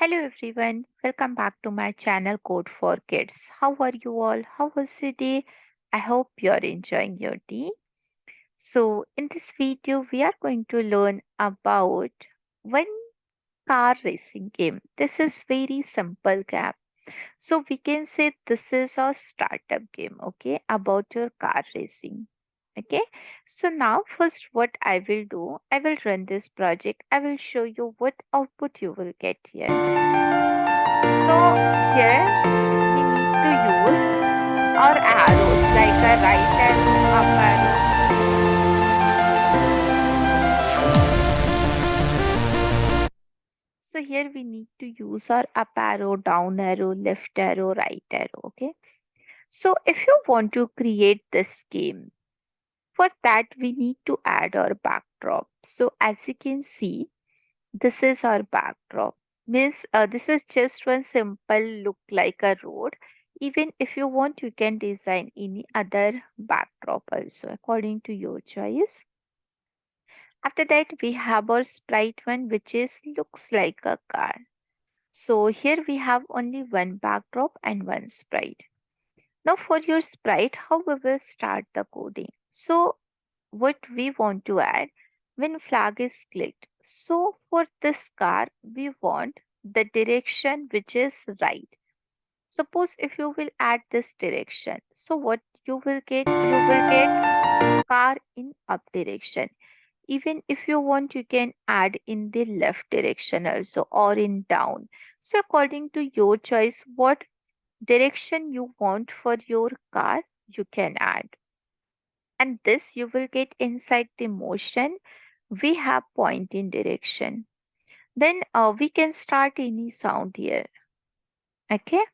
Hello everyone, welcome back to my channel Code for Kids. How are you all? How was your day? I hope you're enjoying your day. So, in this video, we are going to learn about one car racing game. This is very simple game. So, we can say this is a startup game, okay, about your car racing. Okay, so now first what I will do, I will run this project. I will show you what output you will get here. So here we need to use our arrows like a right arrow, up arrow. So here we need to use our up arrow, down arrow, left arrow, right arrow. Okay. So if you want to create this game, for that we need to add our backdrop. So as you can see, this is our backdrop. Means this is just one simple look like a road. Even if you want, you can design any other backdrop also according to your choice. After that, we have our sprite one, which is looks like a car. So here we have only one backdrop and one sprite. Now for your sprite, how we will start the coding? So what we want to add when flag is clicked. So for this car, we want the direction which is right. Suppose if you will add this direction, so what you will get? You will get car in up direction. Even if you want, you can add in the left direction also or in down. So according to your choice, what direction you want for your car, you can add. And this you will get inside the motion. We have point in direction. Then we can start any sound here. Okay.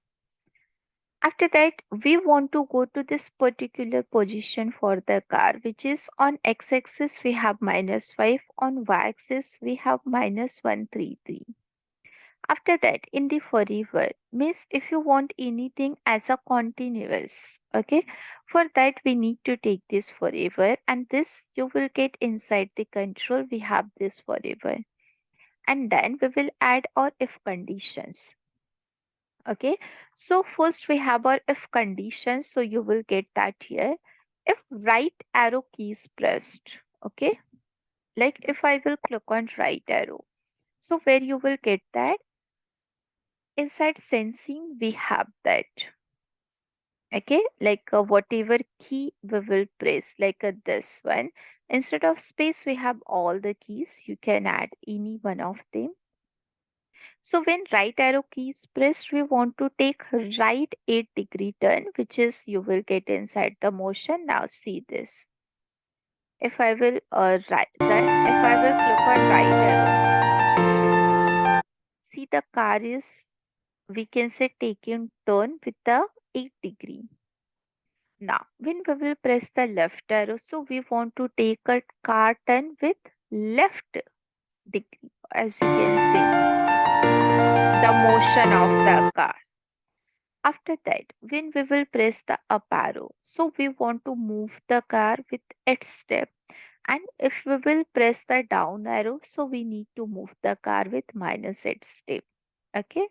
After that, we want to go to this particular position for the car, which is on x-axis we have -5, on y-axis we have -133. After that, in the forever, means if you want anything as a continuous, okay, for that we need to take this forever, and this you will get inside the control. We have this forever, and then we will add our if conditions. Okay, so first we have our if condition, so you will get that here. If right arrow key is pressed, okay, like if I will click on right arrow, so where you will get that inside sensing we have that. Okay, like whatever key we will press, like this one, instead of space we have all the keys, you can add any one of them. So when right arrow key is pressed, we want to take right 8-degree turn, which is you will get inside the motion. Now see this. If I will if I will click on right arrow, see the car is, we can say, taking turn with the 8-degree. Now when we will press the left arrow, so we want to take a car turn with left degree, as you can see the motion of the car. After that, when we will press the up arrow, so we want to move the car with its step. And if we will press the down arrow, so we need to move the car with minus its step. Okay.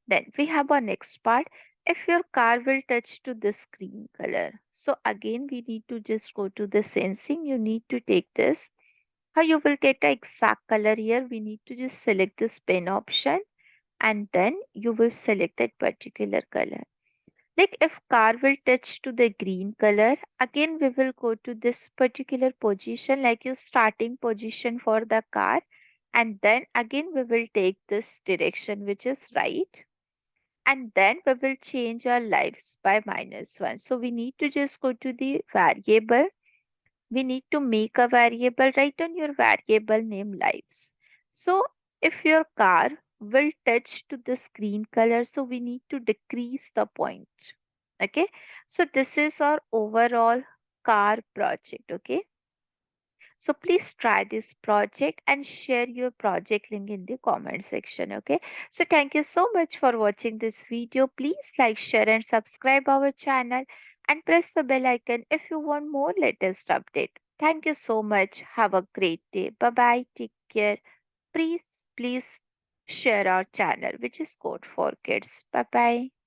Then we have our next part. If your car will touch to this green color, so again we need to just go to the sensing. You need to take this. How you will get the exact color here? We need to just select this pen option, and then you will select that particular color. Like if car will touch to the green color, again we will go to this particular position, like your starting position for the car, and then again we will take this direction which is right, and then we will change our lives by -1. So we need to just go to the variable. We need to make a variable, write on your variable name lives. So if your car will touch to the screen color, so we need to decrease the point. Okay, so this is our overall car project. Okay, so please try this project and share your project link in the comment section. Okay, so thank you so much for watching this video. Please like, share and subscribe our channel, and press the bell icon if you want more latest update. Thank you so much. Have a great day. Bye bye. Take care. Please share our channel, which is Code for Kids. Bye bye.